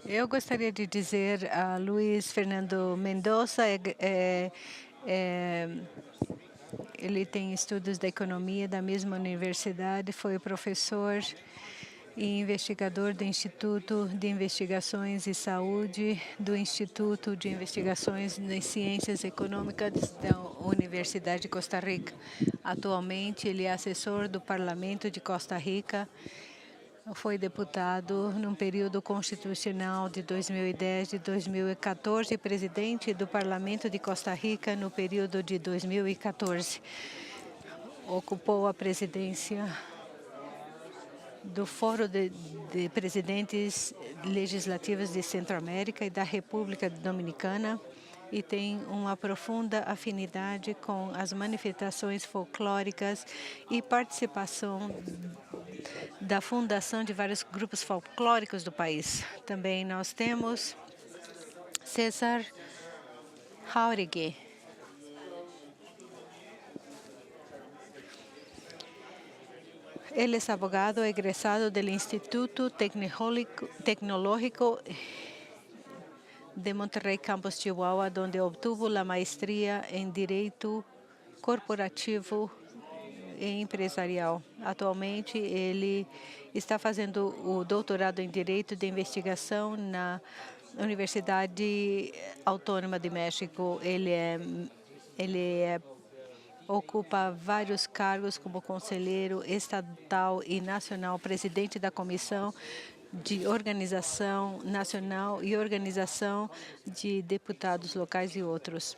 Eu gostaria de dizer a Luiz Fernando Mendonça, é, ele tem estudos da economia da mesma universidade, foi professor e investigador do Instituto de Investigações e Saúde, do Instituto de Investigações em Ciências Econômicas da Universidade de Costa Rica. Atualmente, ele é assessor do Parlamento de Costa Rica. Foi deputado no período constitucional de 2010 e 2014 e presidente do Parlamento de Costa Rica no período de 2014. Ocupou a presidência do Fórum de Presidentes Legislativos de Centro-América e da República Dominicana e tem uma profunda afinidade com as manifestações folclóricas e participação da fundação de vários grupos folclóricos do país. Também nós temos César Jauregui. Ele é abogado egresado do Instituto Tecnológico de Monterrey, Campus Chihuahua, onde obtuvo a maestria em Direito Corporativo e Empresarial. Atualmente, ele está fazendo o doutorado em Direito de Investigação na Universidade Autônoma de México. Ele ocupa vários cargos como conselheiro estadual e nacional, presidente da Comissão de Organização Nacional e Organização de Deputados Locais e outros.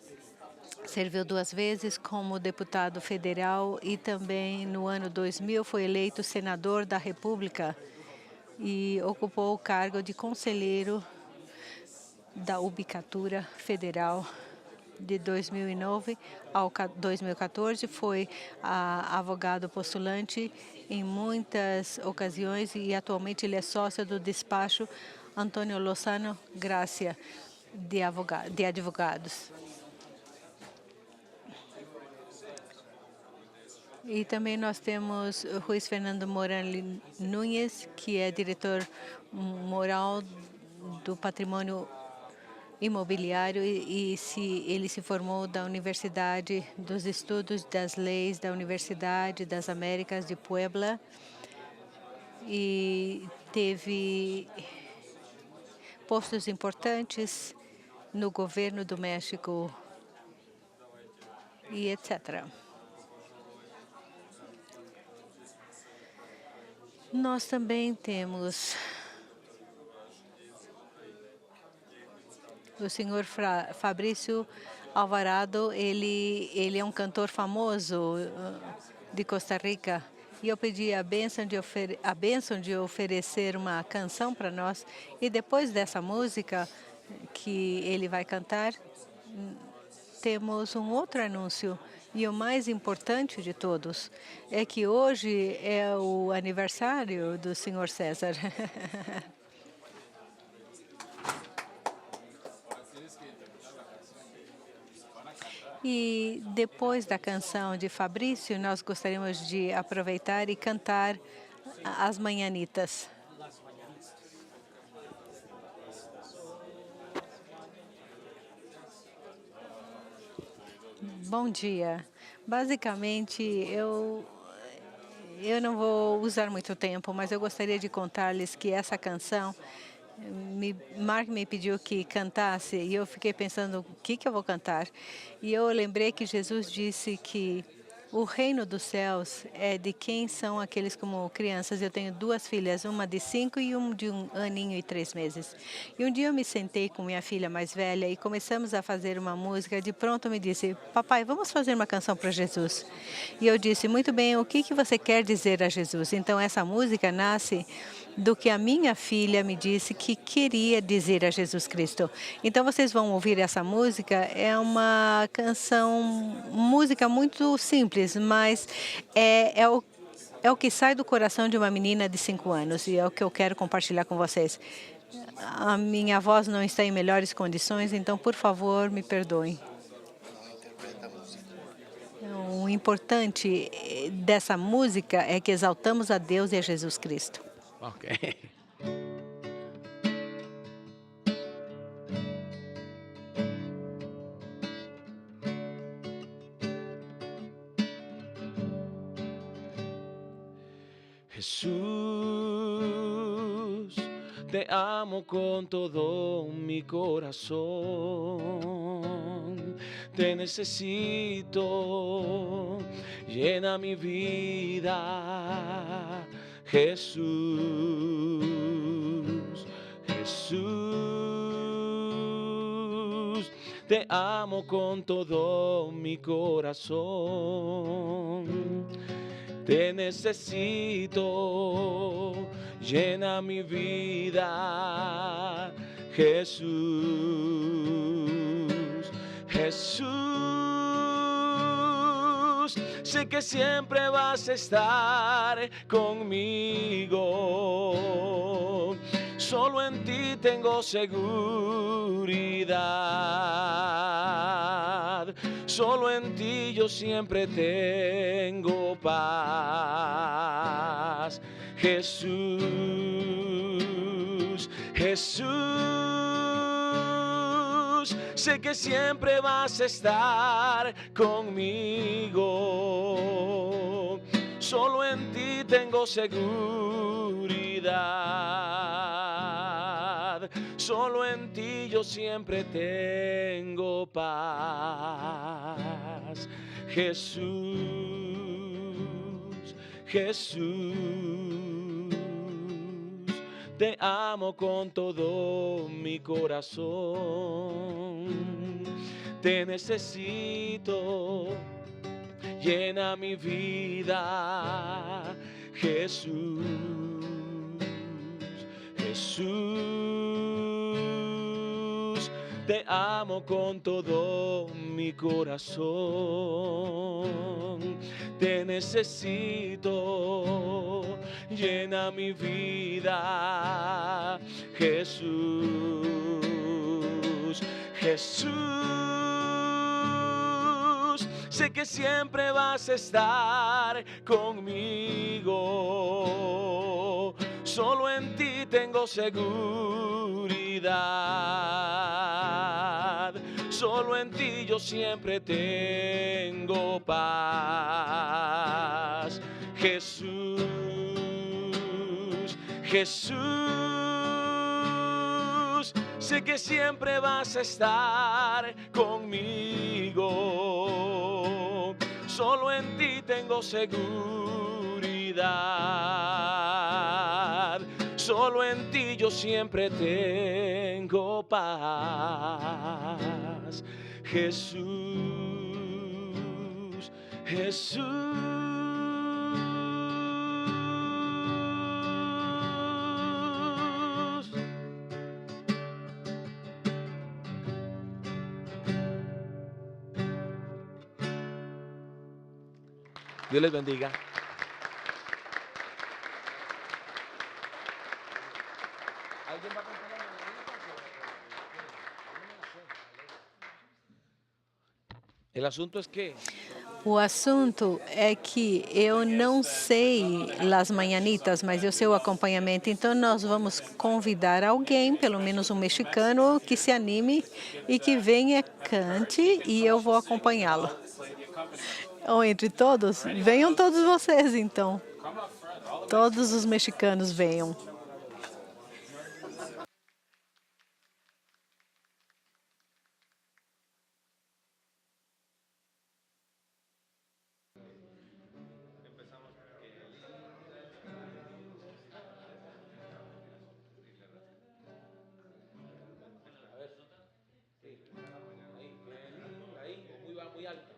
Serviu 2 vezes como deputado federal e também no ano 2000 foi eleito senador da República e ocupou o cargo de conselheiro da Ubicatura Federal de 2009 ao 2014. Foi advogado postulante em muitas ocasiões e atualmente ele é sócio do despacho Antônio Lozano Gracia de advogados. E também nós temos o Luiz Fernando Moran Nunes, que é diretor moral do patrimônio imobiliário e ele se formou da Universidade dos Estudos das Leis da Universidade das Américas de Puebla e teve postos importantes no governo do México e etc. Nós também temos o senhor Fabrício Alvarado. Ele é um cantor famoso de Costa Rica. E eu pedi a bênção de oferecer uma canção para nós. E depois dessa música que ele vai cantar, temos um outro anúncio. E o mais importante de todos é que hoje é o aniversário do senhor César. E depois da canção de Fabrício, nós gostaríamos de aproveitar e cantar as Manhanitas. Bom dia. Basicamente, eu não vou usar muito tempo, mas eu gostaria de contar-lhes que essa canção, Mark me pediu que cantasse e eu fiquei pensando o que eu vou cantar. E eu lembrei que Jesus disse que o reino dos céus é de quem são aqueles como crianças. Eu tenho 2 filhas, uma de 5 e uma de 1 aninho e 3 meses. E um dia eu me sentei com minha filha mais velha e começamos a fazer uma música. De pronto me disse: papai, vamos fazer uma canção para Jesus. E eu disse: muito bem, o que você quer dizer a Jesus? Então essa música nasce do que a minha filha me disse que queria dizer a Jesus Cristo. Então vocês vão ouvir essa música. É uma música muito simples, mas é o que sai do coração de uma menina de 5 anos e é o que eu quero compartilhar com vocês. A minha voz não está em melhores condições, então, por favor, me perdoem. O importante dessa música é que exaltamos a Deus e a Jesus Cristo. Okay. Jesús, te amo con todo mi corazón. Te necesito, llena mi vida. Jesús, Jesús, te amo con todo mi corazón. Te necesito, llena mi vida. Jesús, Jesús, sé que siempre vas a estar conmigo. Solo en ti tengo seguridad. Solo en ti yo siempre tengo paz. Jesús, Jesús, sé que siempre vas a estar conmigo. Solo en ti tengo seguridad. Solo en ti yo siempre tengo paz. Jesús, Jesús, te amo con todo mi corazón. Te necesito, llena mi vida. Jesús, Jesús, te amo con todo mi corazón. Te necesito, llena mi vida. Jesús, Jesús, sé que siempre vas a estar conmigo. Solo en ti tengo seguridad. Solo en ti yo siempre tengo paz. Jesús, Jesús, sé que siempre vas a estar conmigo. Solo en ti tengo seguridad. Solo en ti yo siempre tengo paz. Jesús, Jesús. Dios les bendiga. ¿Alguien va a cantar la mañanita? El asunto es que O assunto é que eu não sei las manhanitas, mas eu sei o acompanhamento. Então, nós vamos convidar alguém, pelo menos um mexicano, que se anime e que venha, cante, e eu vou acompanhá-lo. Ou entre todos, venham todos vocês, então. Todos os mexicanos venham. muy alto.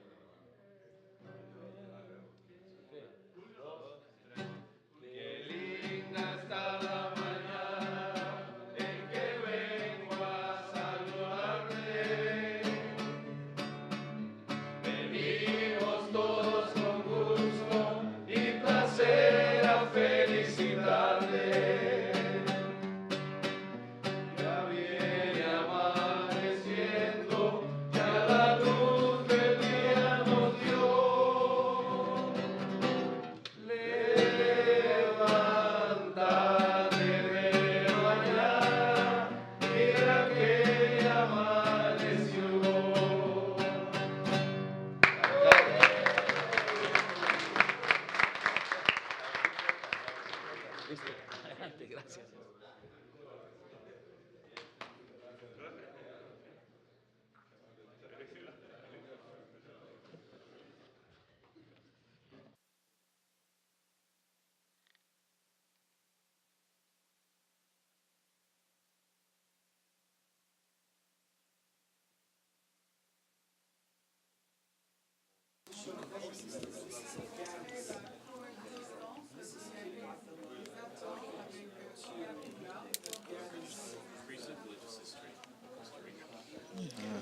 Adelante, gracias.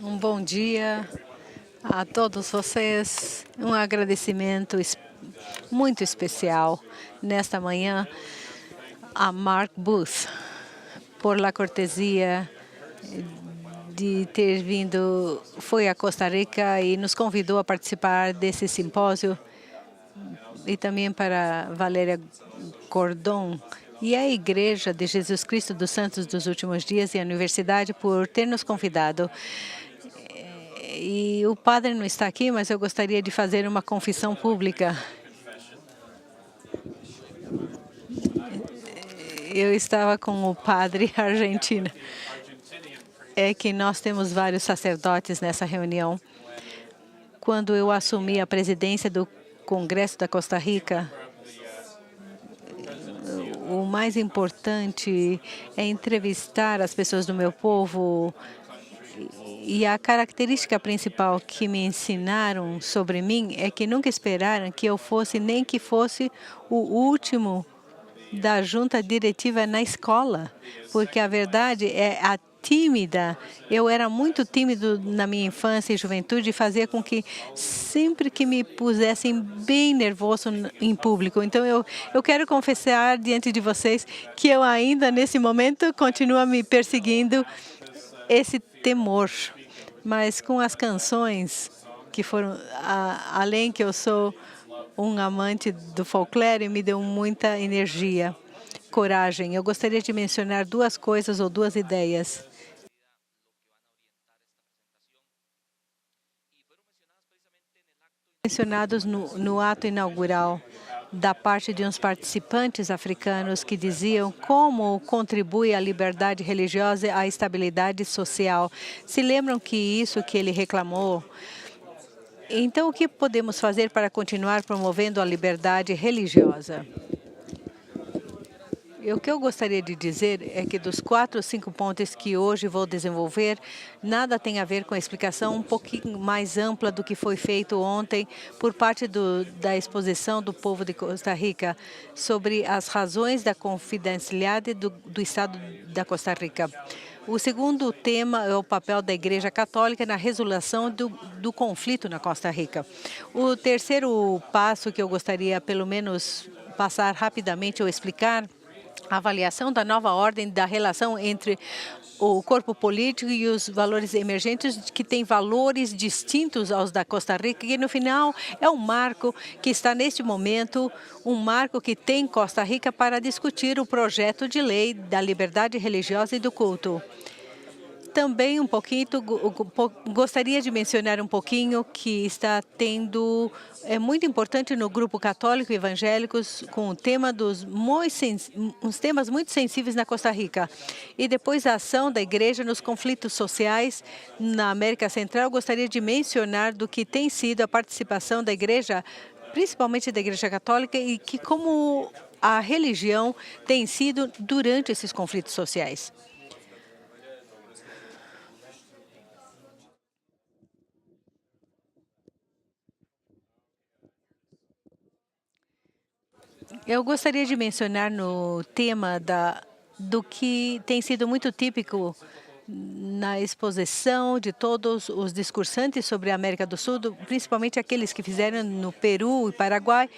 Um bom dia a todos vocês. Um agradecimento muito especial nesta manhã a Mark Booth por la cortesia de ter vindo, foi a Costa Rica e nos convidou a participar desse simpósio, e também para Valéria Gordon e a Igreja de Jesus Cristo dos Santos dos Últimos Dias e a Universidade por ter nos convidado. E o padre não está aqui, mas eu gostaria de fazer uma confissão pública. Eu estava com o padre argentino. É que nós temos vários sacerdotes nessa reunião. Quando eu assumi a presidência do Congresso da Costa Rica, o mais importante é entrevistar as pessoas do meu povo. E a característica principal que me ensinaram sobre mim é que nunca esperaram que eu fosse, nem que fosse o último da junta diretiva na escola, porque a verdade é a tímida. Eu era muito tímido na minha infância e juventude e fazia com que sempre que me pusessem bem nervoso em público. Então, eu quero confessar diante de vocês que eu ainda, nesse momento, continuo me perseguindo esse temor. Mas com as canções que foram, além que eu sou um amante do folclore, me deu muita energia, coragem. Eu gostaria de mencionar duas coisas ou duas ideias. Mencionados no ato inaugural, da parte de uns participantes africanos que diziam como contribui a liberdade religiosa à estabilidade social. Se lembram que isso que ele reclamou? Então, o que podemos fazer para continuar promovendo a liberdade religiosa? O que eu gostaria de dizer é que dos 4 ou 5 pontos que hoje vou desenvolver, nada tem a ver com a explicação um pouquinho mais ampla do que foi feito ontem por parte da exposição do povo de Costa Rica sobre as razões da confidencialidade do Estado da Costa Rica. O segundo tema é o papel da Igreja Católica na resolução do conflito na Costa Rica. O terceiro passo que eu gostaria, pelo menos, passar rapidamente ou explicar, a avaliação da nova ordem da relação entre o corpo político e os valores emergentes, que tem valores distintos aos da Costa Rica, que no final é um marco que está neste momento, um marco que tem Costa Rica para discutir o projeto de lei da liberdade religiosa e do culto. Também gostaria de mencionar um pouquinho que está tendo, é muito importante no grupo católico e evangélicos, com o tema uns temas muito sensíveis na Costa Rica. E depois a ação da igreja nos conflitos sociais na América Central, gostaria de mencionar do que tem sido a participação da igreja, principalmente da Igreja Católica, e que como a religião tem sido durante esses conflitos sociais. Eu gostaria de mencionar no tema do que tem sido muito típico na exposição de todos os discursantes sobre a América do Sul, principalmente aqueles que fizeram no Peru e Paraguai.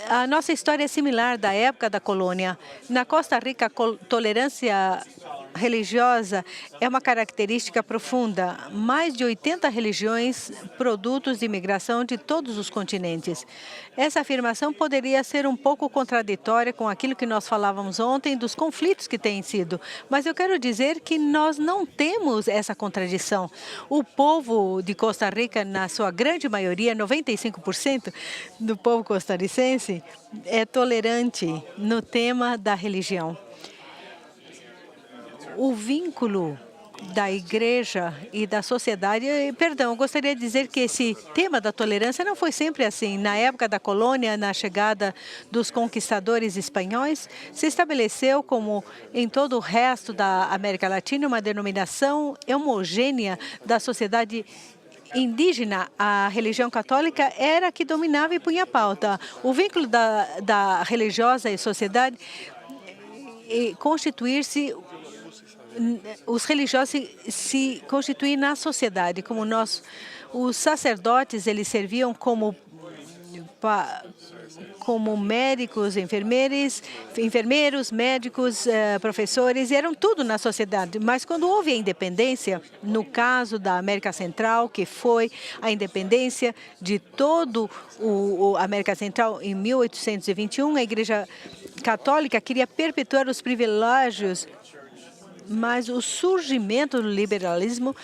A nossa história é similar da época da colônia. Na Costa Rica, a tolerância religiosa é uma característica profunda. Mais de 80 religiões, produtos de imigração de todos os continentes. Essa afirmação poderia ser um pouco contraditória com aquilo que nós falávamos ontem dos conflitos que têm sido, mas eu quero dizer que nós não temos essa contradição. O povo de Costa Rica, na sua grande maioria, 95% do povo costarricense, é tolerante no tema da religião. O vínculo da igreja e da sociedade, perdão, eu gostaria de dizer que esse tema da tolerância não foi sempre assim. Na época da colônia, na chegada dos conquistadores espanhóis, se estabeleceu, como em todo o resto da América Latina, uma denominação homogênea da sociedade indígena. A religião católica era a que dominava e punha a pauta. O vínculo da religiosa e sociedade constituir-se, os religiosos se constituem na sociedade, como nós, os sacerdotes, eles serviam como médicos, enfermeiros, médicos, professores, e eram tudo na sociedade. Mas quando houve a independência, no caso da América Central, que foi a independência de todo a América Central em 1821, a Igreja Católica queria perpetuar os privilégios, mas o surgimento do liberalismo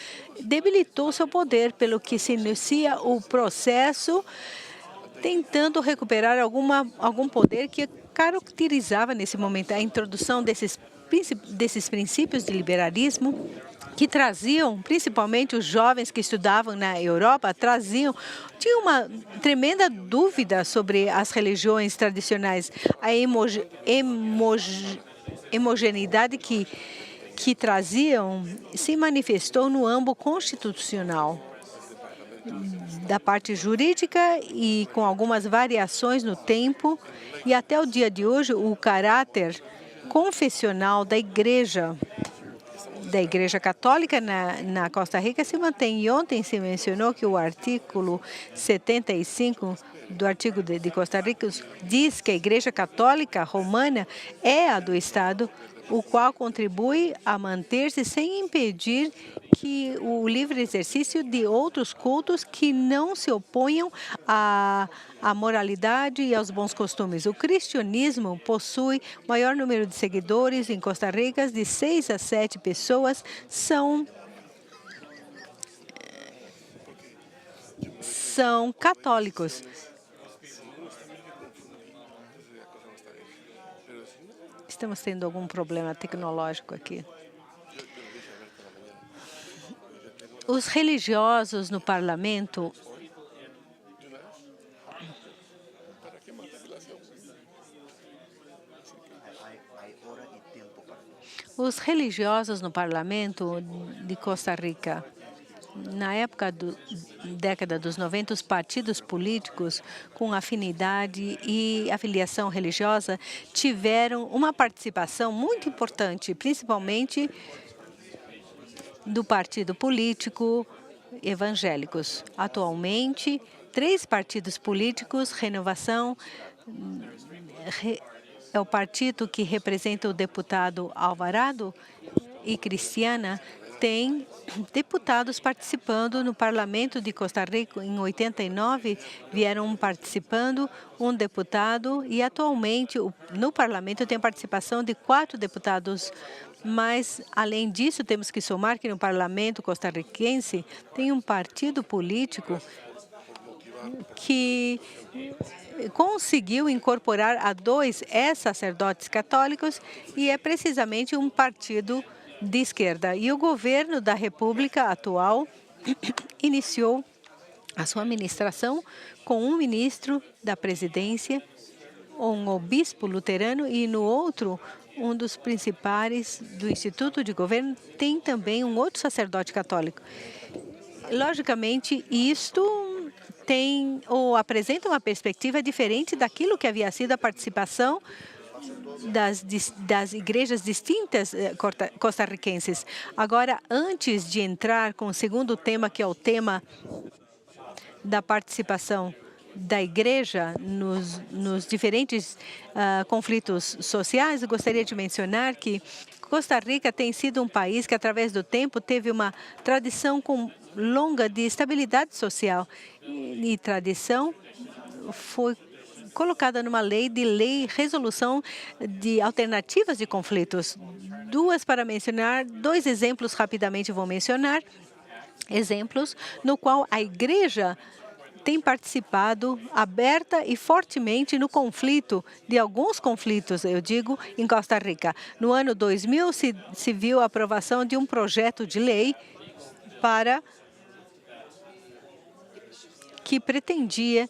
debilitou seu poder, pelo que se inicia o processo tentando recuperar algum poder que caracterizava nesse momento a introdução desses princípios de liberalismo, que traziam, principalmente os jovens que estudavam na Europa, tinham uma tremenda dúvida sobre as religiões tradicionais, a homogeneidade que traziam se manifestou no âmbito constitucional, da parte jurídica, e com algumas variações no tempo, e até o dia de hoje o caráter confessional da Igreja Católica na Costa Rica se mantém. E ontem se mencionou que o artigo 75 do artigo de Costa Rica diz que a Igreja Católica Romana é a do Estado, o qual contribui a manter-se sem impedir que o livre exercício de outros cultos que não se oponham à moralidade e aos bons costumes. O cristianismo possui maior número de seguidores em Costa Rica, de 6 a 7 pessoas são católicos. Estamos tendo algum problema tecnológico aqui. Os religiosos no parlamento de Costa Rica, na década dos 90, os partidos políticos com afinidade e afiliação religiosa tiveram uma participação muito importante, principalmente do partido político evangélicos. Atualmente, 3 partidos políticos, Renovação, é o partido que representa o deputado Alvarado, e Cristiana, tem deputados participando no Parlamento de Costa Rica. Em 89, vieram participando um deputado, e atualmente no Parlamento tem participação de 4 deputados. Mas, além disso, temos que somar que no Parlamento costarricense tem um partido político que conseguiu incorporar a 2 ex-sacerdotes católicos, e é precisamente um partido de esquerda. E o governo da República atual iniciou a sua administração com um ministro da presidência, um obispo luterano, e no outro, um dos principais do Instituto de Governo, tem também um outro sacerdote católico. Logicamente, isto apresenta uma perspectiva diferente daquilo que havia sido a participação das igrejas distintas costarricenses. Agora, antes de entrar com o segundo tema, que é o tema da participação da igreja nos diferentes conflitos sociais, eu gostaria de mencionar que Costa Rica tem sido um país que, através do tempo, teve uma tradição longa de estabilidade social. E tradição foi colocada numa lei resolução de alternativas de conflitos. Para mencionar, dois exemplos rapidamente vou mencionar. Exemplos no qual a igreja tem participado aberta e fortemente no conflito, de alguns conflitos, eu digo, em Costa Rica. No ano 2000, se viu a aprovação de um projeto de lei que pretendia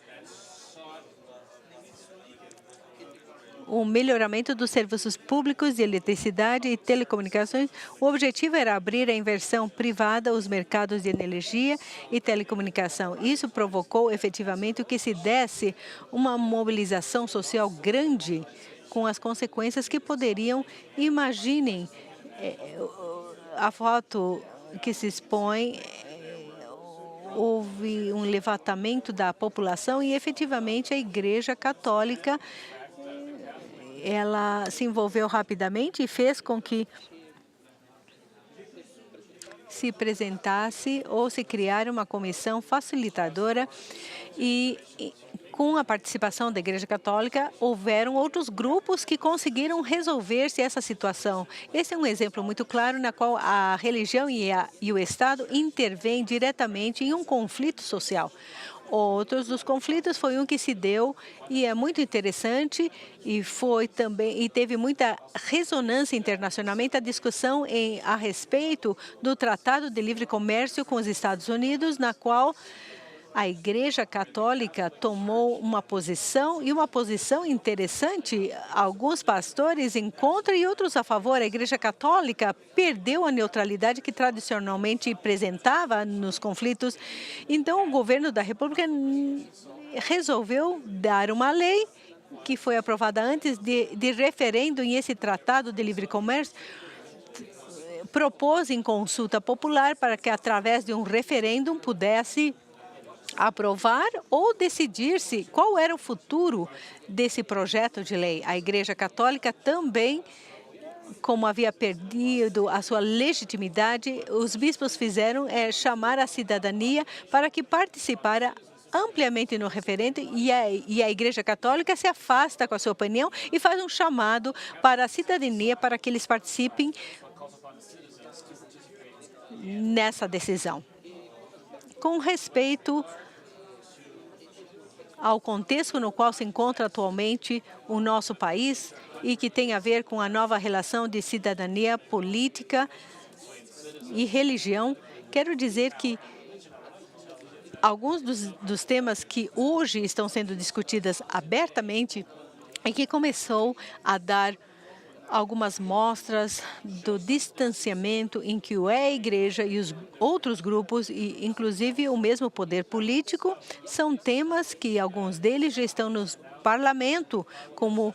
o melhoramento dos serviços públicos de eletricidade e telecomunicações. O objetivo era abrir a inversão privada aos mercados de energia e telecomunicação. Isso provocou efetivamente que se desse uma mobilização social grande, com as consequências que poderiam. Imaginem a foto que se expõe. Houve um levantamento da população e, efetivamente, a Igreja Católica ela se envolveu rapidamente e fez com que se apresentasse ou se criar uma comissão facilitadora e com a participação da Igreja Católica, houveram outros grupos que conseguiram resolver-se essa situação. Esse é um exemplo muito claro na qual a religião e o Estado intervêm diretamente em um conflito social. Outros dos conflitos foi um que se deu e é muito interessante e teve muita ressonância internacionalmente a discussão a respeito do Tratado de Livre Comércio com os Estados Unidos, na qual a Igreja Católica tomou uma posição interessante. Alguns pastores em contra e outros a favor. A Igreja Católica perdeu a neutralidade que tradicionalmente apresentava nos conflitos. Então, o governo da República resolveu dar uma lei que foi aprovada antes de referendo em esse Tratado de Livre Comércio, propôs em consulta popular para que, através de um referendo, pudesse aprovar ou decidir-se qual era o futuro desse projeto de lei. A Igreja Católica também, como havia perdido a sua legitimidade, os bispos fizeram chamar a cidadania para que participara ampliamente no referendo e a Igreja Católica se afasta com a sua opinião e faz um chamado para a cidadania para que eles participem nessa decisão. Com respeito ao contexto no qual se encontra atualmente o nosso país e que tem a ver com a nova relação de cidadania, política e religião, quero dizer que alguns dos temas que hoje estão sendo discutidos abertamente e que começou a dar algumas mostras do distanciamento em que a Igreja e os outros grupos, e inclusive o mesmo poder político, são temas que alguns deles já estão no parlamento, como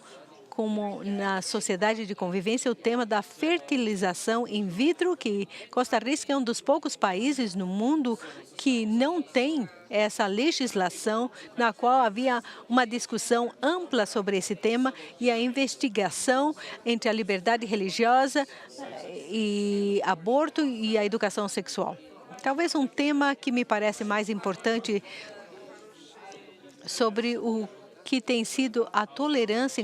na sociedade de convivência, o tema da fertilização in vitro, que Costa Rica é um dos poucos países no mundo que não tem essa legislação, na qual havia uma discussão ampla sobre esse tema e a investigação entre a liberdade religiosa e aborto e a educação sexual. Talvez um tema que me parece mais importante sobre o que tem sido a tolerância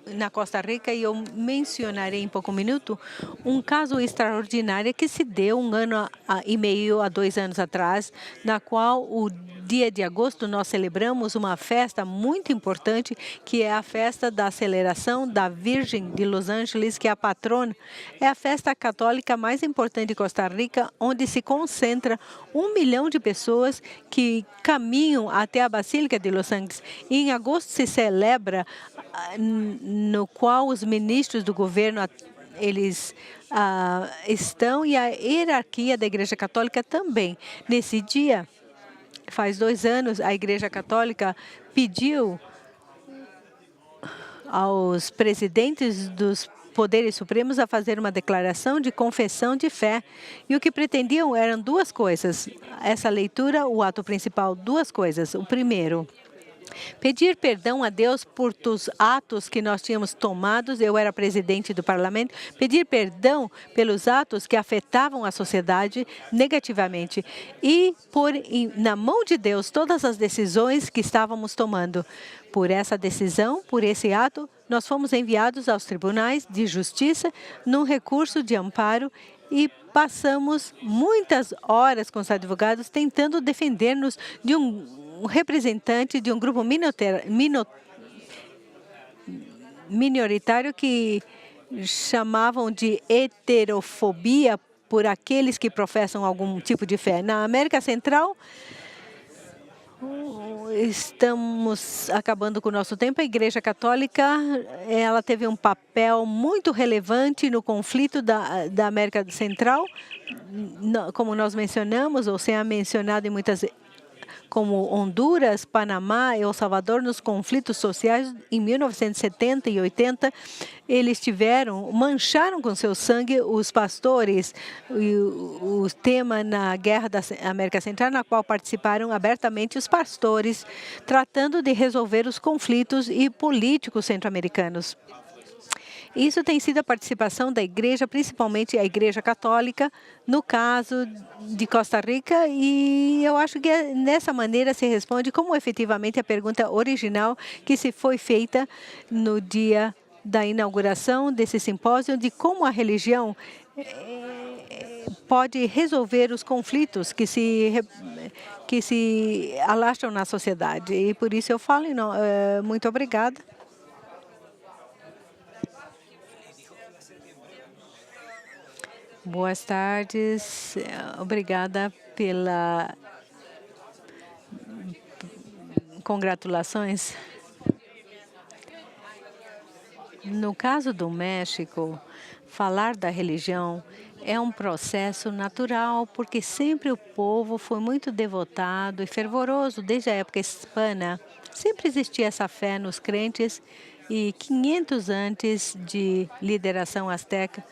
na Costa Rica, e eu mencionarei em pouco minuto um caso extraordinário que se deu 1 ano e meio a 2 anos atrás, na qual o dia de agosto nós celebramos uma festa muito importante, que é a festa da aceleração da Virgem de Los Angeles, que é a patrona. É a festa católica mais importante de Costa Rica, onde se concentra 1 milhão de pessoas que caminham até a Basílica de Los Angeles. E em agosto se celebra, no qual os ministros do governo eles estão, e a hierarquia da Igreja Católica também. Nesse dia, faz 2 anos, a Igreja Católica pediu aos presidentes dos poderes supremos a fazer uma declaração de confissão de fé. E o que pretendiam eram 2 coisas. Essa leitura, o ato principal, 2 coisas. O primeiro, Pedir perdão a Deus por os atos que nós tínhamos tomados, eu era presidente do parlamento, pedir perdão pelos atos que afetavam a sociedade negativamente e pôr na mão de Deus todas as decisões que estávamos tomando. Por essa decisão, por esse ato, nós fomos enviados aos tribunais de justiça num recurso de amparo e passamos muitas horas com os advogados tentando defender-nos de um representante de um grupo minoritário que chamavam de heterofobia por aqueles que professam algum tipo de fé. Na América Central, estamos acabando com o nosso tempo. A Igreja Católica, ela teve um papel muito relevante no conflito da América Central, como nós mencionamos, ou se é mencionado em muitas, como Honduras, Panamá e El Salvador, nos conflitos sociais em 1970 e 80, eles mancharam com seu sangue os pastores, o tema na Guerra da América Central, na qual participaram abertamente os pastores, tratando de resolver os conflitos e políticos centro-americanos. Isso tem sido a participação da igreja, principalmente a Igreja Católica, no caso de Costa Rica, e eu acho que nessa maneira se responde como efetivamente a pergunta original que se foi feita no dia da inauguração desse simpósio, de como a religião pode resolver os conflitos que se alastram na sociedade. E por isso eu falo, muito obrigada. Boas tardes, obrigada pela congratulações. No caso do México, falar da religião é um processo natural, porque sempre o povo foi muito devotado e fervoroso desde a época hispana. Sempre existia essa fé nos crentes e 500 antes de lideração asteca,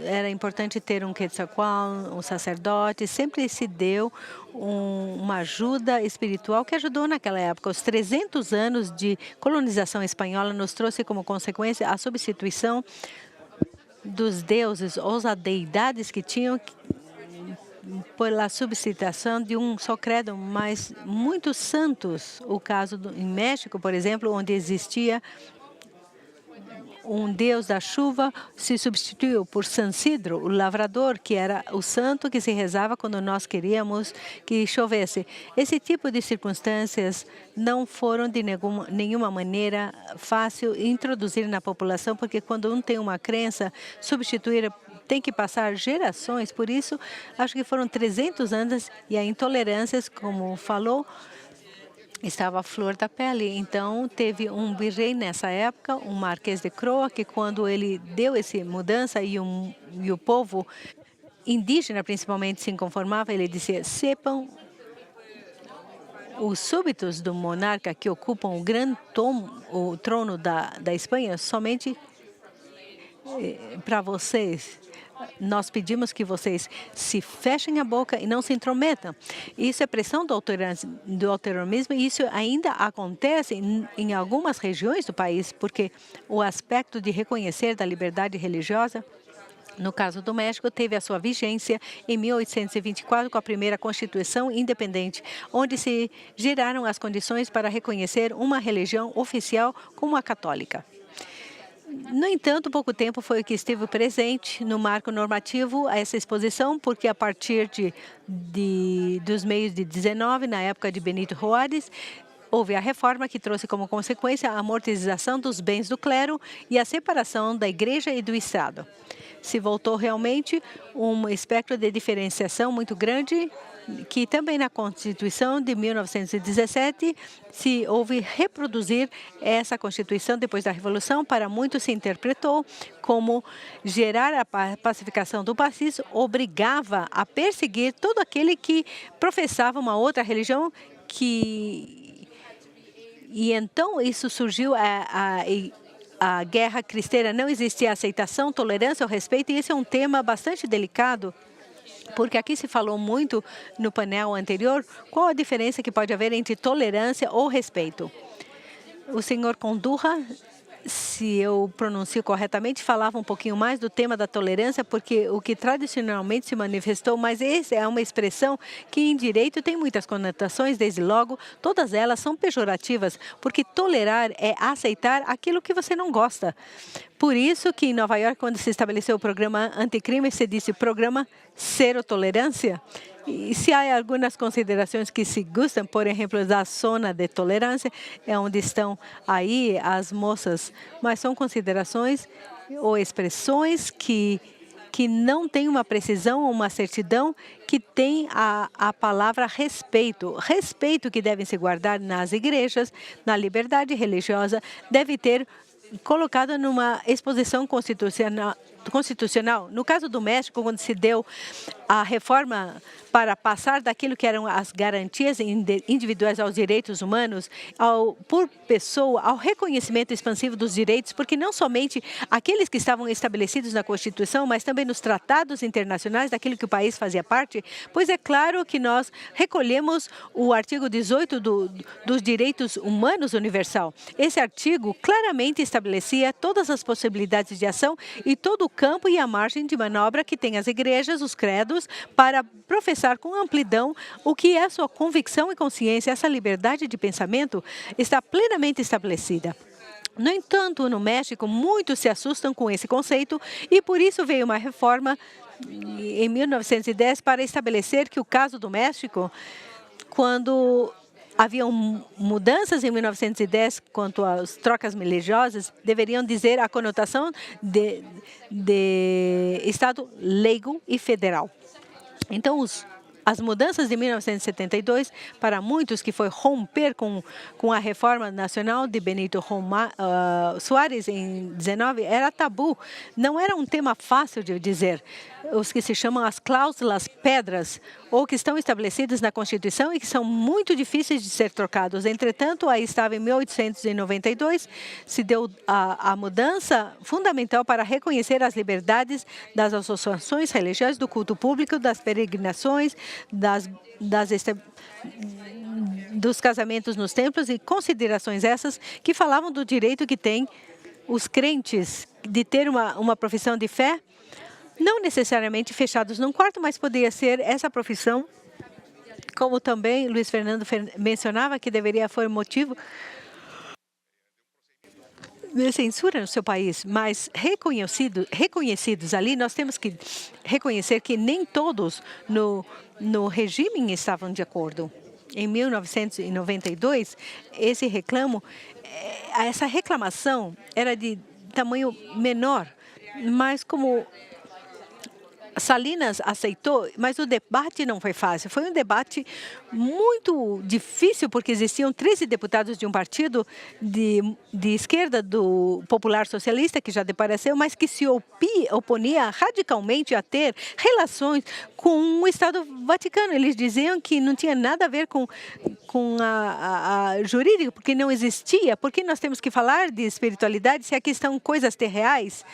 era importante ter um Quetzalcóatl, um sacerdote, sempre se deu uma ajuda espiritual que ajudou naquela época. Os 300 anos de colonização espanhola nos trouxe como consequência a substituição dos deuses, ou as deidades que tinham, pela substituição de um só credo, mas muitos santos. O caso em México, por exemplo, onde existia um deus da chuva, se substituiu por San Isidro, o lavrador, que era o santo que se rezava quando nós queríamos que chovesse. Esse tipo de circunstâncias não foram de nenhuma maneira fácil introduzir na população, porque quando um tem uma crença, substituir tem que passar gerações. Por isso, acho que foram 300 anos e a intolerância, como falou, estava à flor da pele. Então, teve um virrei nessa época, um Marquês de Croa, que quando ele deu essa mudança e o povo indígena, principalmente, se inconformava, ele dizia: sepam, os súbitos do monarca que ocupam o trono da Espanha, somente para vocês. Nós pedimos que vocês se fechem a boca e não se intrometam. Isso é pressão do autonomismo e isso ainda acontece em algumas regiões do país, porque o aspecto de reconhecer da liberdade religiosa, no caso do México, teve a sua vigência em 1824 com a primeira Constituição independente, onde se geraram as condições para reconhecer uma religião oficial como a católica. No entanto, pouco tempo foi o que esteve presente no marco normativo a essa exposição, porque a partir dos meios de 19, na época de Benito Juárez, houve a reforma que trouxe como consequência a amortização dos bens do clero e a separação da igreja e do Estado. Se voltou realmente um espectro de diferenciação muito grande, que também na Constituição de 1917 se houve reproduzir essa Constituição depois da Revolução. Para muitos se interpretou como gerar a pacificação do país, obrigava a perseguir todo aquele que professava uma outra religião e então isso surgiu a guerra cristã. Não existia aceitação, tolerância ou respeito, e esse é um tema bastante delicado, Porque aqui se falou muito no painel anterior qual a diferença que pode haver entre tolerância ou respeito. O senhor Condurra, se eu pronuncio corretamente, falava um pouquinho mais do tema da tolerância, porque o que tradicionalmente se manifestou, mas essa é uma expressão que em direito tem muitas conotações, desde logo, todas elas são pejorativas, porque tolerar é aceitar aquilo que você não gosta. Por isso que em Nova York, quando se estabeleceu o programa anticrime, se disse programa Zero Tolerância. E se há algumas considerações que se gostam, por exemplo, da zona de tolerância, é onde estão aí as moças, mas são considerações ou expressões que não têm uma precisão ou uma certidão, que tem a palavra respeito. Respeito que devem se guardar nas igrejas, na liberdade religiosa, deve ter colocado numa exposição constitucional. No caso do México, quando se deu a reforma para passar daquilo que eram as garantias individuais aos direitos humanos, por pessoa, ao reconhecimento expansivo dos direitos, porque não somente aqueles que estavam estabelecidos na Constituição, mas também nos tratados internacionais daquilo que o país fazia parte, pois é claro que nós recolhemos o artigo 18 dos direitos humanos universal. Esse artigo claramente estabelecia todas as possibilidades de ação e todo o campo e a margem de manobra que têm as igrejas, os credos, para professar com amplidão o que é sua convicção e consciência. Essa liberdade de pensamento está plenamente estabelecida. No entanto, no México, muitos se assustam com esse conceito e por isso veio uma reforma em 1910 para estabelecer que o caso do México, quando haviam mudanças em 1910 quanto às trocas religiosas, deveriam dizer a conotação de Estado leigo e federal. Então, as mudanças de 1972, para muitos, que foi romper com a reforma nacional de Benito Suárez em 19, era tabu. Não era um tema fácil de dizer. Os que se chamam as cláusulas pedras, ou que estão estabelecidas na Constituição e que são muito difíceis de ser trocados. Entretanto, aí estava em 1892, se deu a mudança fundamental para reconhecer as liberdades das associações religiosas, do culto público, das peregrinações, dos casamentos nos templos, e considerações essas que falavam do direito que têm os crentes de ter uma profissão de fé, não necessariamente fechados num quarto, mas poderia ser essa profissão, como também Luiz Fernando mencionava, que deveria ser motivo de censura no seu país, mas reconhecidos ali. Nós temos que reconhecer que nem todos no regime estavam de acordo. Em 1992, essa reclamação era de tamanho menor, mas como Salinas aceitou, mas o debate não foi fácil. Foi um debate muito difícil, porque existiam 13 deputados de um partido de esquerda, do Popular Socialista, que já desapareceu, mas que se oponia radicalmente a ter relações com o Estado Vaticano. Eles diziam que não tinha nada a ver com a jurídica, porque não existia. Por que nós temos que falar de espiritualidade se aqui estão coisas terreais?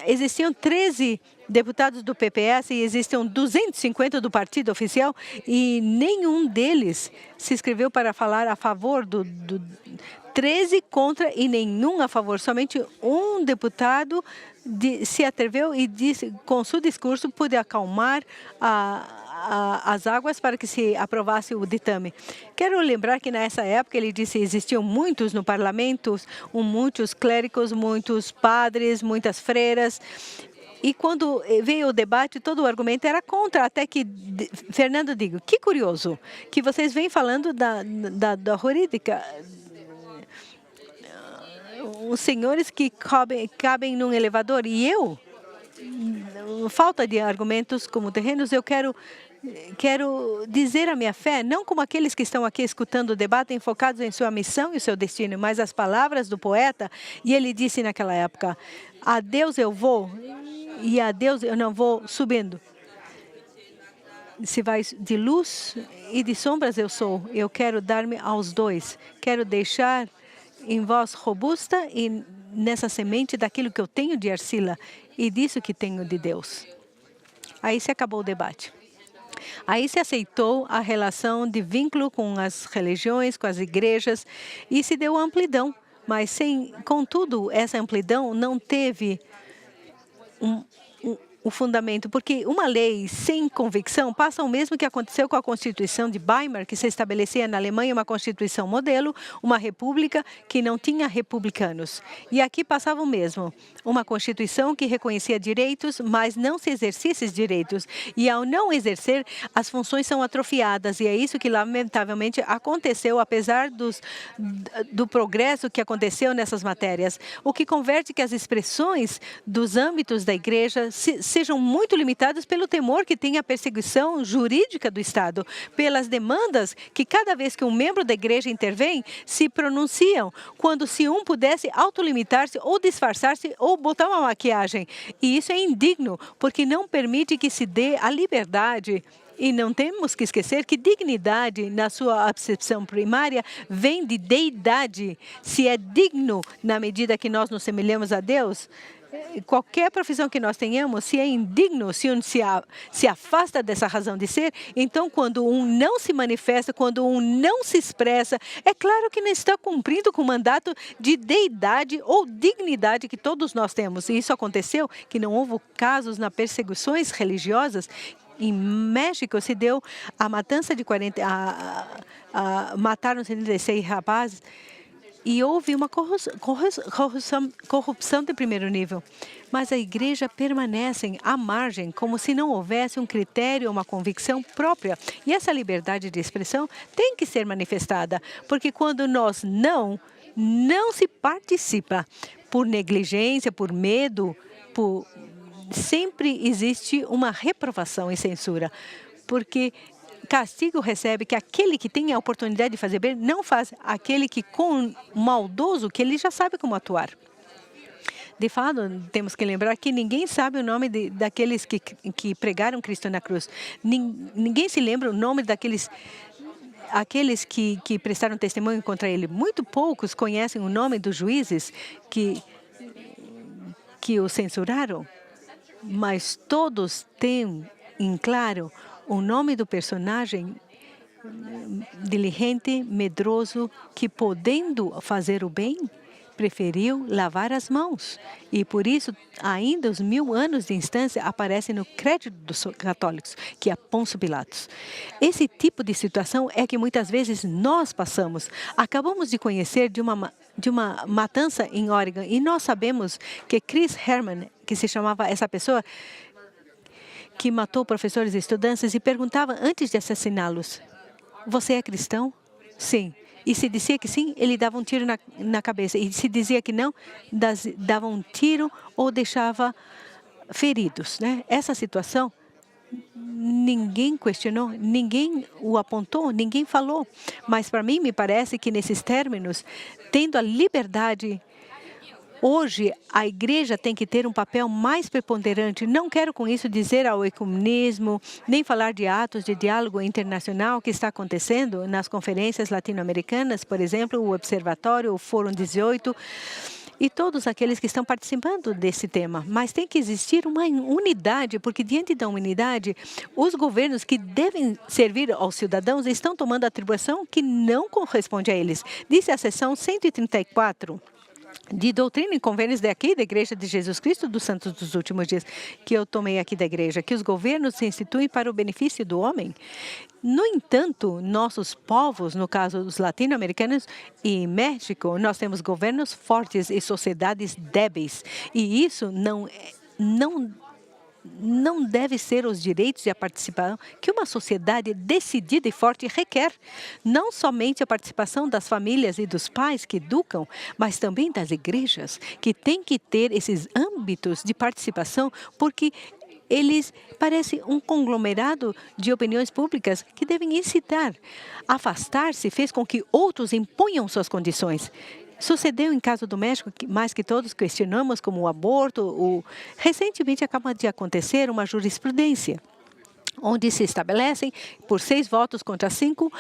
Existiam 13 deputados do PPS e existiam 250 do partido oficial, e nenhum deles se inscreveu para falar a favor do 13 contra e nenhum a favor. Somente um deputado se atreveu e disse, com seu discurso, pôde acalmar as águas para que se aprovasse o ditame. Quero lembrar que nessa época ele disse que existiam muitos no parlamento, muitos clérigos, muitos padres, muitas freiras. E quando veio o debate, todo o argumento era contra, até que Fernando digo, que curioso, que vocês vêm falando da jurídica. Os senhores que cabem num elevador, e eu, falta de argumentos como terrenos, eu quero dizer a minha fé, não como aqueles que estão aqui escutando o debate, enfocados em sua missão e o seu destino, mas as palavras do poeta. E ele disse naquela época, a Deus eu vou e a Deus eu não vou subindo. Se vai de luz e de sombras eu sou, eu quero dar-me aos dois. Quero deixar em voz robusta e nessa semente daquilo que eu tenho de arcila e disso que tenho de Deus. Aí se acabou o debate. Aí se aceitou a relação de vínculo com as religiões, com as igrejas, e se deu amplidão. Mas, contudo, essa amplidão não teve o fundamento, porque uma lei sem convicção passa o mesmo que aconteceu com a Constituição de Weimar, que se estabelecia na Alemanha uma Constituição modelo, uma república que não tinha republicanos. E aqui passava o mesmo, uma Constituição que reconhecia direitos, mas não se exercia esses direitos. E ao não exercer, as funções são atrofiadas, e é isso que lamentavelmente aconteceu, apesar do progresso que aconteceu nessas matérias. O que converte que as expressões dos âmbitos da igreja sejam muito limitadas pelo temor que tem a perseguição jurídica do Estado, pelas demandas que cada vez que um membro da igreja intervém, se pronunciam, quando se um pudesse autolimitar-se ou disfarçar-se ou botar uma maquiagem. E isso é indigno, porque não permite que se dê a liberdade. E não temos que esquecer que dignidade, na sua acepção primária, vem de deidade. Se é digno na medida que nós nos semelhamos a Deus, qualquer profissão que nós tenhamos, se é indigno, se um se afasta dessa razão de ser, então quando um não se manifesta, quando um não se expressa, é claro que não está cumprindo com o mandato de deidade ou dignidade que todos nós temos. E isso aconteceu, que não houve casos nas perseguições religiosas. Em México se deu a matança de 40, mataram 76 rapazes. E houve uma corrupção de primeiro nível. Mas a igreja permanece à margem, como se não houvesse um critério, uma convicção própria. E essa liberdade de expressão tem que ser manifestada, porque quando nós não se participa por negligência, por medo, sempre existe uma reprovação e censura, porque castigo recebe que aquele que tem a oportunidade de fazer bem não faz, aquele que com maldoso que ele já sabe como atuar. De fato, temos que lembrar que ninguém sabe o nome daqueles que pregaram Cristo na cruz. Ninguém se lembra o nome aqueles que prestaram testemunho contra ele. Muito poucos conhecem o nome dos juízes que o censuraram, mas todos têm em claro o nome do personagem diligente, medroso, que podendo fazer o bem, preferiu lavar as mãos. E por isso, ainda os 1000 anos de instância aparecem no crédito dos católicos, que é Pôncio Pilatos. Esse tipo de situação é que muitas vezes nós passamos. Acabamos de conhecer de uma matança em Oregon, e nós sabemos que Chris Herman, que se chamava essa pessoa, que matou professores e estudantes, e perguntava antes de assassiná-los: você é cristão? Sim. E se dizia que sim, ele dava um tiro na cabeça. E se dizia que não, dava um tiro ou deixava feridos, né? Essa situação, ninguém questionou, ninguém o apontou, ninguém falou. Mas para mim, me parece que nesses términos, tendo a liberdade, hoje, a igreja tem que ter um papel mais preponderante. Não quero com isso dizer ao ecumenismo, nem falar de atos de diálogo internacional que está acontecendo nas conferências latino-americanas, por exemplo, o Observatório, o Fórum 18, e todos aqueles que estão participando desse tema. Mas tem que existir uma unidade, porque diante da unidade, os governos que devem servir aos cidadãos estão tomando atribuição que não corresponde a eles. Disse a seção 134... de Doutrina e Convênios daqui da Igreja de Jesus Cristo dos Santos dos Últimos Dias, que eu tomei aqui da igreja, que os governos se instituem para o benefício do homem. No entanto, nossos povos, no caso dos latino-americanos e México, nós temos governos fortes e sociedades débeis. E isso não deve ser os direitos e a participação que uma sociedade decidida e forte requer. Não somente a participação das famílias e dos pais que educam, mas também das igrejas, que têm que ter esses âmbitos de participação, porque eles parecem um conglomerado de opiniões públicas que devem incitar. Afastar-se fez com que outros imponham suas condições. Sucedeu em caso do México, mais que todos questionamos, como o aborto. Recentemente acaba de acontecer uma jurisprudência, onde se estabelecem, por 6 votos contra 5,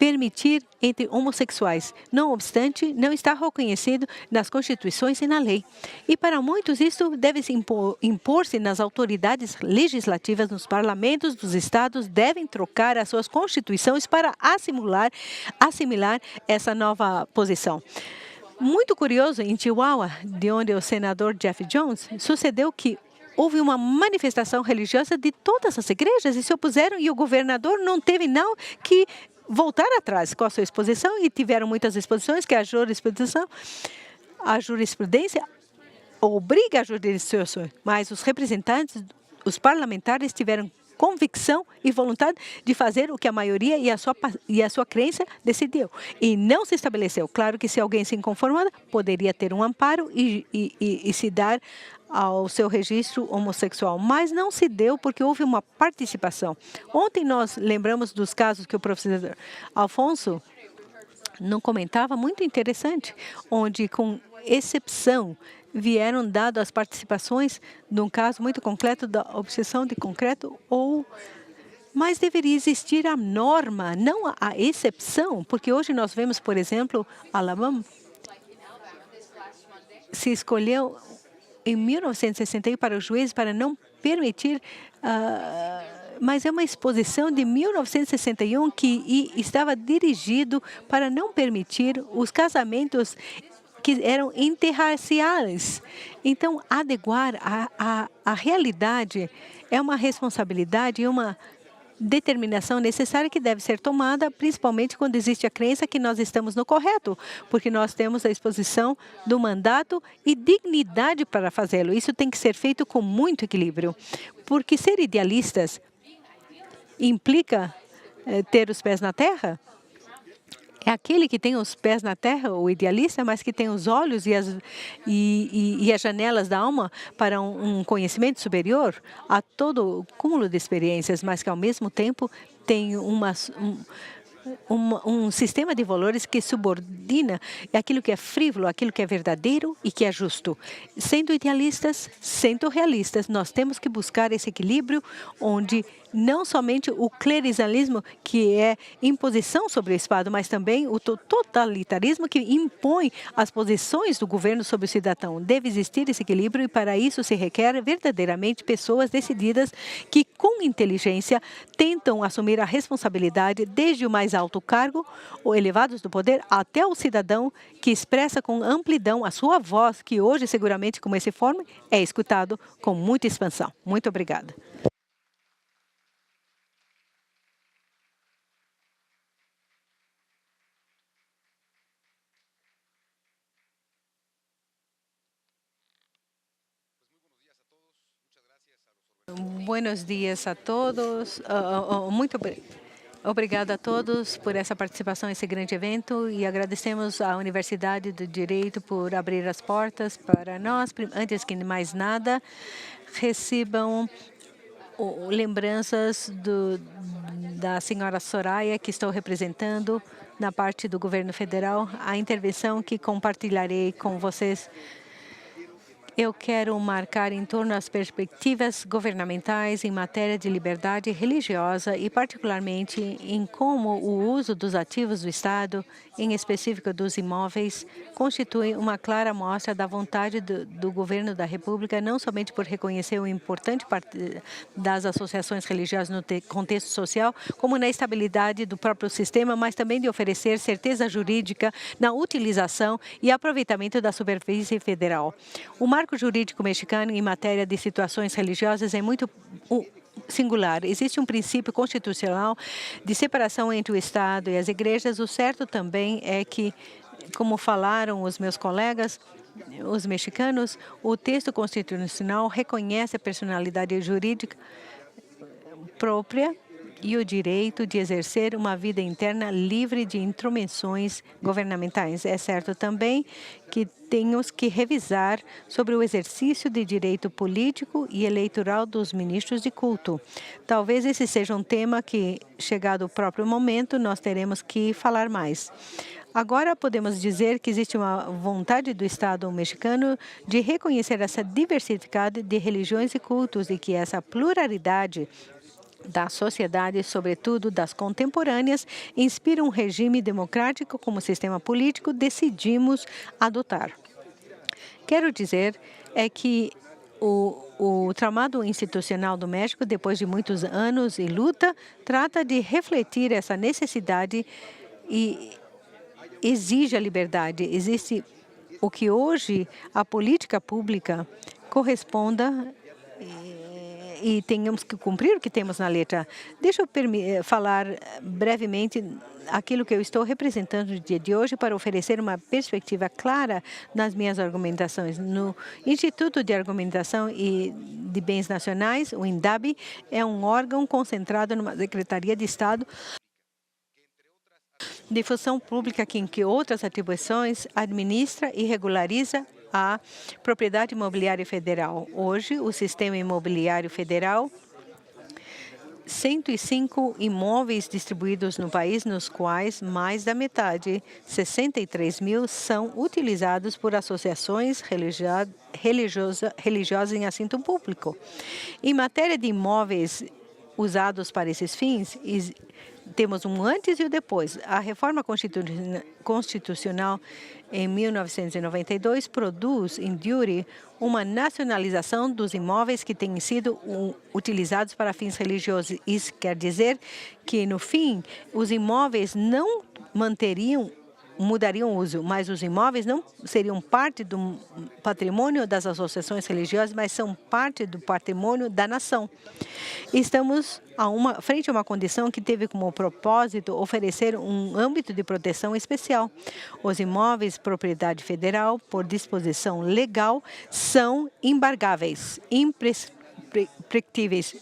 permitir entre homossexuais. Não obstante, não está reconhecido nas constituições e na lei. E para muitos, isso deve se impor-se nas autoridades legislativas, nos parlamentos dos estados, devem trocar as suas constituições para assimilar essa nova posição. Muito curioso, em Chihuahua, de onde o senador Jeff Jones, sucedeu que houve uma manifestação religiosa de todas as igrejas e se opuseram e o governador não teve não que voltar atrás com a sua exposição e tiveram muitas exposições que a jurisprudência obriga a jurisdição, mas os representantes, os parlamentares tiveram convicção e vontade de fazer o que a maioria e a sua crença decidiu. E não se estabeleceu. Claro que se alguém se inconformar, poderia ter um amparo e se dar ao seu registro homossexual, mas não se deu porque houve uma participação. Ontem nós lembramos dos casos que o professor Alfonso não comentava, muito interessante, onde com exceção vieram dadas as participações num caso muito concreto da obsessão de concreto mas deveria existir a norma, não a exceção, porque hoje nós vemos, por exemplo, Alabama se escolheu em 1961 para os juízes para não permitir, mas é uma exposição de 1961 que estava dirigido para não permitir os casamentos que eram interraciais. Então, adequar a realidade é uma responsabilidade e uma determinação necessária que deve ser tomada, principalmente quando existe a crença que nós estamos no correto, porque nós temos a exposição do mandato e dignidade para fazê-lo. Isso tem que ser feito com muito equilíbrio, porque ser idealistas implica ter os pés na terra. É aquele que tem os pés na terra, o idealista, mas que tem os olhos e as janelas da alma para um conhecimento superior a todo o cúmulo de experiências, mas que, ao mesmo tempo, tem um sistema de valores que subordina aquilo que é frívolo, aquilo que é verdadeiro e que é justo. Sendo idealistas, sendo realistas, nós temos que buscar esse equilíbrio onde não somente o clericalismo, que é imposição sobre o Estado, mas também o totalitarismo que impõe as posições do governo sobre o cidadão. Deve existir esse equilíbrio e para isso se requer verdadeiramente pessoas decididas que, com inteligência, tentam assumir a responsabilidade desde o mais alto cargo, ou elevados do poder, até o cidadão que expressa com amplidão a sua voz, que hoje, seguramente, como esse fórum, é escutado com muita expansão. Muito obrigada. Buenos dias a todos. Muito obrigada a todos por essa participação nesse grande evento e agradecemos à Universidade do Direito por abrir as portas para nós. Antes que mais nada, recebam lembranças da senhora Soraya, que estou representando na parte do governo federal, a intervenção que compartilharei com vocês. Eu quero marcar em torno das perspectivas governamentais em matéria de liberdade religiosa e, particularmente, em como o uso dos ativos do Estado, em específico dos imóveis, constitui uma clara mostra da vontade do governo da República, não somente por reconhecer o importante parte das associações religiosas no contexto social, como na estabilidade do próprio sistema, mas também de oferecer certeza jurídica na utilização e aproveitamento da superfície federal. O marco jurídico mexicano em matéria de situações religiosas é muito singular. Existe um princípio constitucional de separação entre o Estado e as igrejas. O certo também é que, como falaram os meus colegas, os mexicanos, o texto constitucional reconhece a personalidade jurídica própria e o direito de exercer uma vida interna livre de intromissões governamentais. É certo também que temos que revisar sobre o exercício de direito político e eleitoral dos ministros de culto. Talvez esse seja um tema que, chegado o próprio momento, nós teremos que falar mais. Agora podemos dizer que existe uma vontade do Estado mexicano de reconhecer essa diversidade de religiões e cultos e que essa pluralidade da sociedade, sobretudo das contemporâneas, inspira um regime democrático como sistema político decidimos adotar. Quero dizer que o tramado institucional do México, depois de muitos anos de luta, trata de refletir essa necessidade e exige a liberdade. Existe o que hoje a política pública corresponda e tenhamos que cumprir o que temos na letra. Deixa eu falar brevemente aquilo que eu estou representando no dia de hoje para oferecer uma perspectiva clara nas minhas argumentações. No Instituto de Argumentação e de Bens Nacionais, o INDAB, é um órgão concentrado numa Secretaria de Estado de função pública que, em que outras atribuições, administra e regulariza a propriedade imobiliária federal. Hoje, o sistema imobiliário federal, 105 imóveis distribuídos no país, nos quais mais da metade, 63 mil, são utilizados por associações religiosas em assunto público. Em matéria de imóveis usados para esses fins, temos um antes e o depois. A reforma constitucional em 1992 produz, in iure, uma nacionalização dos imóveis que têm sido utilizados para fins religiosos. Isso quer dizer que, no fim, os imóveis não mudariam o uso, mas os imóveis não seriam parte do patrimônio das associações religiosas, mas são parte do patrimônio da nação. Estamos frente a uma condição que teve como propósito oferecer um âmbito de proteção especial. Os imóveis propriedade federal, por disposição legal, são embargáveis, imprescritíveis.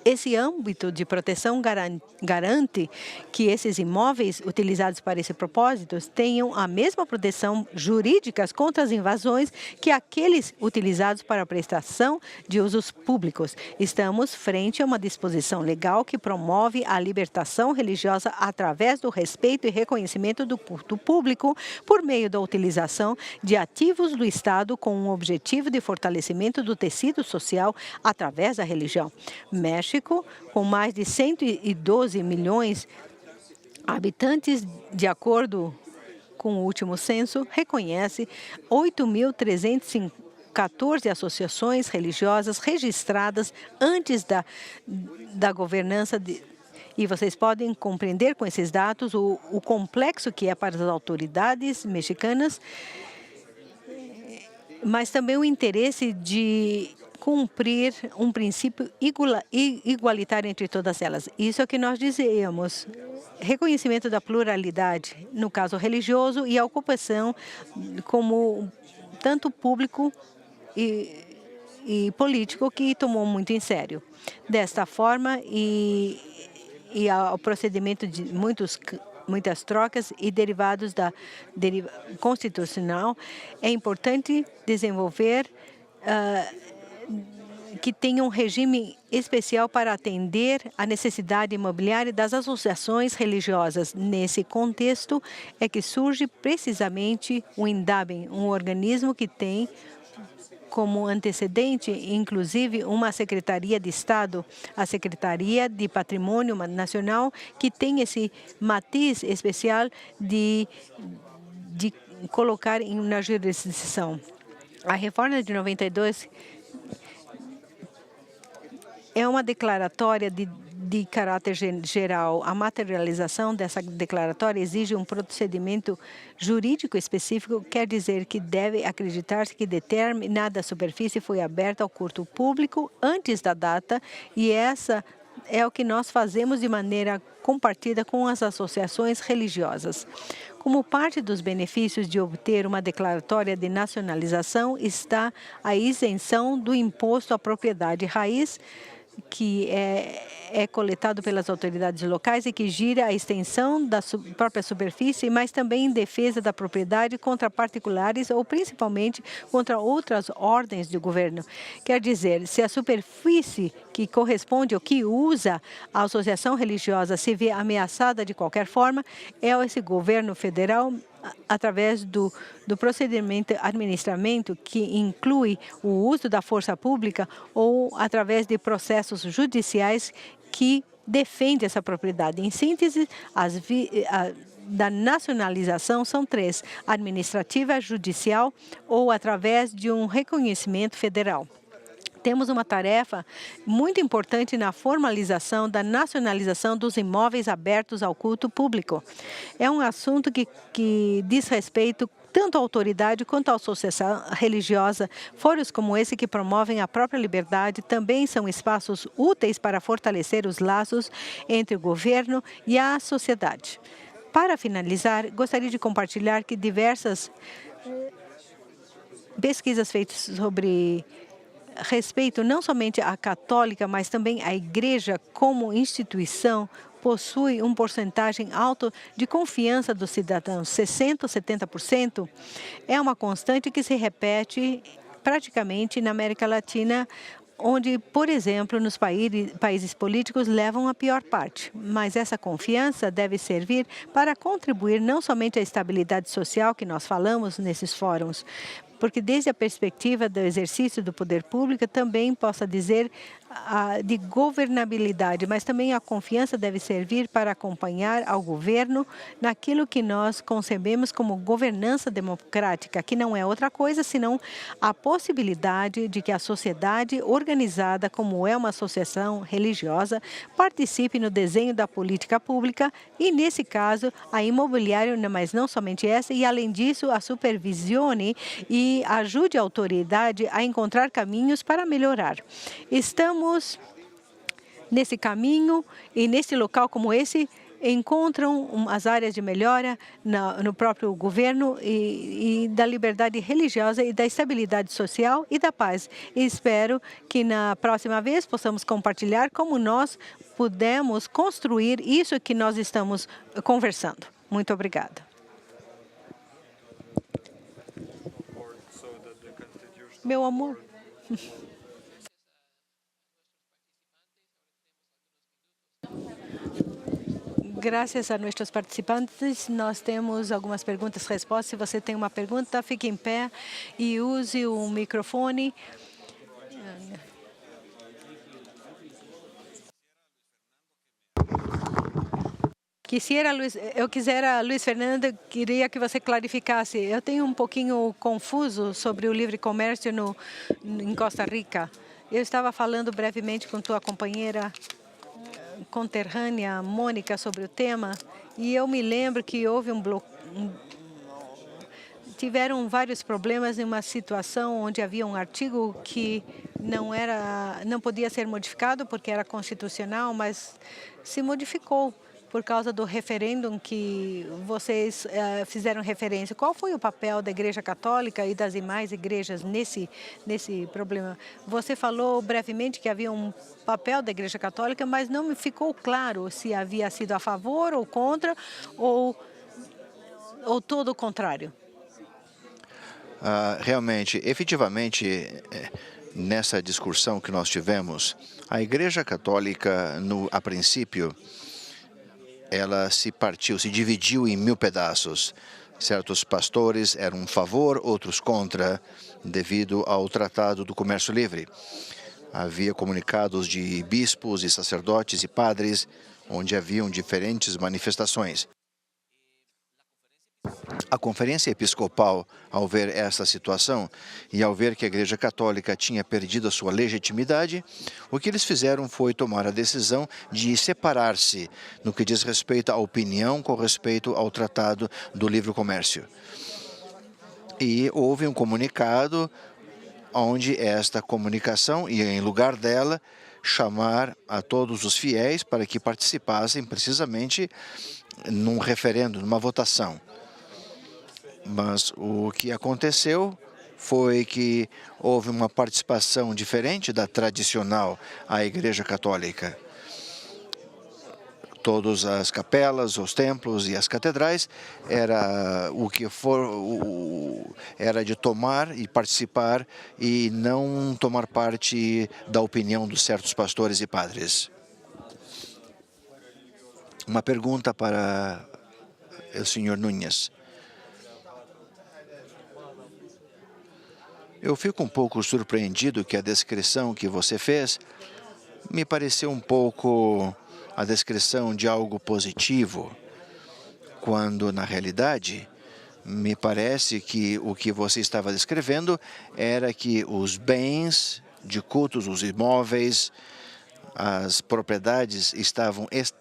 Esse âmbito de proteção garante que esses imóveis utilizados para esse propósito tenham a mesma proteção jurídica contra as invasões que aqueles utilizados para a prestação de usos públicos. Estamos frente a uma disposição legal que promove a libertação religiosa através do respeito e reconhecimento do culto público por meio da utilização de ativos do Estado com o objetivo de fortalecimento do tecido social através da religião. México, com mais de 112 milhões de habitantes, de acordo com o último censo, reconhece 8.314 associações religiosas registradas antes da governança e vocês podem compreender com esses dados o complexo que é para as autoridades mexicanas, mas também o interesse de cumprir um princípio igualitário entre todas elas. Isso é o que nós dizíamos. Reconhecimento da pluralidade, no caso religioso, e a ocupação como tanto público e político, que tomou muito em sério. Desta forma, e ao procedimento de muitas trocas e derivados da constitucional, é importante desenvolver que tenha um regime especial para atender à necessidade imobiliária das associações religiosas. Nesse contexto é que surge precisamente o INDAB, um organismo que tem como antecedente, inclusive, uma Secretaria de Estado, a Secretaria de Patrimônio Nacional, que tem esse matiz especial de colocar na jurisdição. A reforma de 92 é uma declaratória de caráter geral. A materialização dessa declaratória exige um procedimento jurídico específico, quer dizer que deve acreditar-se que determinada superfície foi aberta ao culto público antes da data, e essa é o que nós fazemos de maneira compartilhada com as associações religiosas. Como parte dos benefícios de obter uma declaratória de nacionalização está a isenção do imposto à propriedade raiz, que é coletado pelas autoridades locais e que gira a extensão da própria superfície, mas também em defesa da propriedade contra particulares ou principalmente contra outras ordens de governo. Quer dizer, se a superfície que corresponde ao que usa a associação religiosa se vê ameaçada de qualquer forma, é esse governo federal, através do procedimento administrativo, que inclui o uso da força pública, ou através de processos judiciais que defende essa propriedade. Em síntese, da nacionalização são três: administrativa, judicial ou através de um reconhecimento federal. Temos uma tarefa muito importante na formalização da nacionalização dos imóveis abertos ao culto público. É um assunto que diz respeito tanto à autoridade quanto à associação religiosa. Fóruns como esse, que promovem a própria liberdade, também são espaços úteis para fortalecer os laços entre o governo e a sociedade. Para finalizar, gostaria de compartilhar que diversas pesquisas feitas sobre respeito não somente à católica, mas também à igreja como instituição, possui uma porcentagem alta de confiança dos cidadãos, 60% ou 70%. É uma constante que se repete praticamente na América Latina, onde, por exemplo, nos países políticos levam a pior parte. Mas essa confiança deve servir para contribuir não somente à estabilidade social que nós falamos nesses fóruns, porque desde a perspectiva do exercício do poder público também possa dizer de governabilidade, mas também a confiança deve servir para acompanhar ao governo naquilo que nós concebemos como governança democrática, que não é outra coisa senão a possibilidade de que a sociedade organizada, como é uma associação religiosa, participe no desenho da política pública e, nesse caso, a imobiliária, mas não somente essa, e, além disso, a supervisione e ajude a autoridade a encontrar caminhos para melhorar. Estamos nesse caminho e nesse local como esse encontram as áreas de melhora no próprio governo e da liberdade religiosa e da estabilidade social e da paz. E espero que na próxima vez possamos compartilhar como nós pudemos construir isso que nós estamos conversando. Muito obrigada. Meu amor. Graças a nossos participantes, nós temos algumas perguntas e respostas. Se você tem uma pergunta, fique em pé e use o microfone. Luiz Fernando, queria que você clarificasse. Eu tenho um pouquinho confuso sobre o livre comércio em Costa Rica. Eu estava falando brevemente com tua companheira conterrânea, Mônica, sobre o tema, e eu me lembro que houve tiveram vários problemas em uma situação onde havia um artigo que não podia ser modificado porque era constitucional, mas se modificou por causa do referêndum que vocês fizeram referência. Qual foi o papel da Igreja Católica e das demais igrejas nesse problema? Você falou brevemente que havia um papel da Igreja Católica, mas não me ficou claro se havia sido a favor ou contra ou todo o contrário. Realmente, efetivamente, nessa discussão que nós tivemos, a Igreja Católica, a princípio, ela se dividiu em 1000 pedaços. Certos pastores eram a favor, outros contra, devido ao Tratado do Comércio Livre. Havia comunicados de bispos e sacerdotes e padres, onde haviam diferentes manifestações. A Conferência Episcopal, ao ver essa situação e ao ver que a Igreja Católica tinha perdido a sua legitimidade, o que eles fizeram foi tomar a decisão de separar-se no que diz respeito à opinião com respeito ao Tratado do Livre Comércio. E houve um comunicado onde esta comunicação ia, em lugar dela, chamar a todos os fiéis para que participassem precisamente num referendo, numa votação. Mas o que aconteceu foi que houve uma participação diferente da tradicional à Igreja Católica. Todas as capelas, os templos e as catedrais era era de tomar e participar e não tomar parte da opinião dos certos pastores e padres. Uma pergunta para o senhor Nunes. Eu fico um pouco surpreendido que a descrição que você fez me pareceu um pouco a descrição de algo positivo, quando, na realidade, me parece que o que você estava descrevendo era que os bens de cultos, os imóveis, as propriedades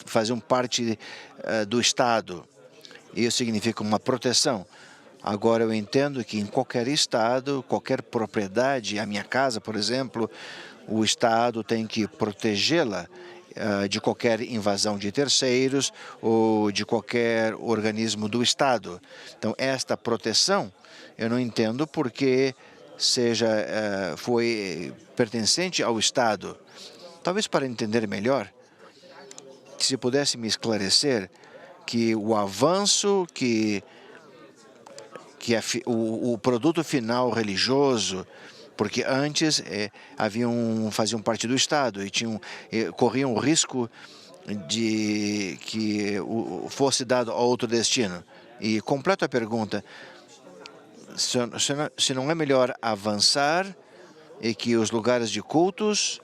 faziam parte do Estado. Isso significa uma proteção. Agora, eu entendo que em qualquer estado, qualquer propriedade, a minha casa, por exemplo, o Estado tem que protegê-la de qualquer invasão de terceiros ou de qualquer organismo do Estado. Então, esta proteção, eu não entendo porque foi pertencente ao Estado. Talvez para entender melhor, se pudesse me esclarecer que o avanço que o produto final religioso, porque antes faziam parte do Estado e corriam o risco de que fosse dado a outro destino. E completo a pergunta, se não é melhor avançar e que os lugares de cultos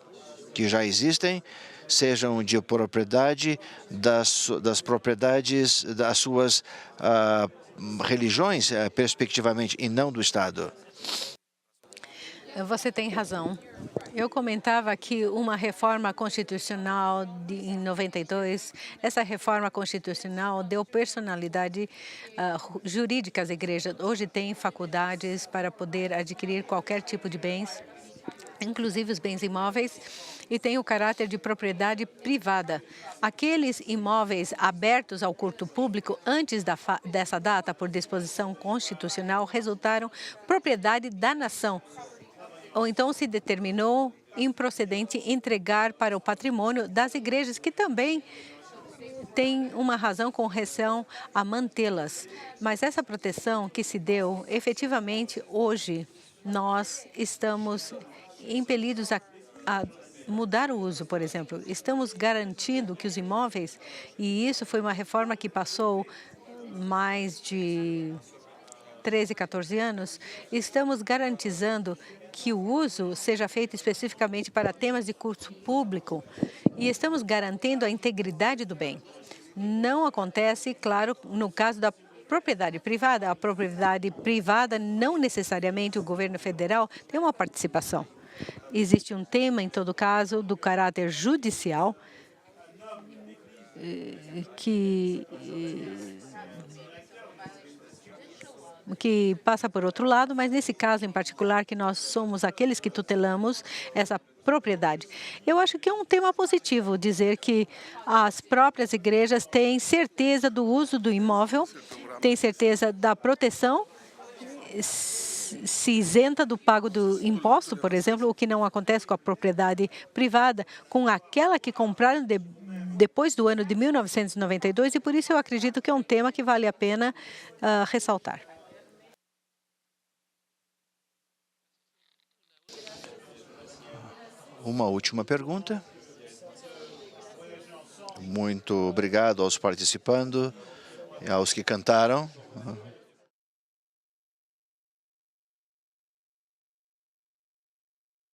que já existem sejam de propriedade das propriedades das suas religiões, perspectivamente, e não do Estado. Você tem razão. Eu comentava que uma reforma constitucional em 92, essa reforma constitucional deu personalidade jurídica às igrejas. Hoje tem faculdades para poder adquirir qualquer tipo de bens, inclusive os bens imóveis, e tem o caráter de propriedade privada. Aqueles imóveis abertos ao culto público antes dessa data, por disposição constitucional, resultaram propriedade da nação. Ou então se determinou improcedente entregar para o patrimônio das igrejas, que também tem uma razão com relação a mantê-las. Mas essa proteção que se deu, efetivamente, hoje, nós estamos impelidos a mudar o uso, por exemplo. Estamos garantindo que os imóveis, e isso foi uma reforma que passou mais de 13, 14 anos, estamos garantizando que o uso seja feito especificamente para temas de culto público e estamos garantindo a integridade do bem. Não acontece, claro, no caso da propriedade privada. A propriedade privada, não necessariamente o governo federal tem uma participação. Existe um tema, em todo caso, do caráter judicial que passa por outro lado, mas nesse caso em particular, que nós somos aqueles que tutelamos essa propriedade. Eu acho que é um tema positivo dizer que as próprias igrejas têm certeza do uso do imóvel, têm certeza da proteção, se isenta do pago do imposto, por exemplo, o que não acontece com a propriedade privada, com aquela que compraram depois do ano de 1992, e por isso eu acredito que é um tema que vale a pena ressaltar. Uma última pergunta. Muito obrigado aos participantes, aos que cantaram.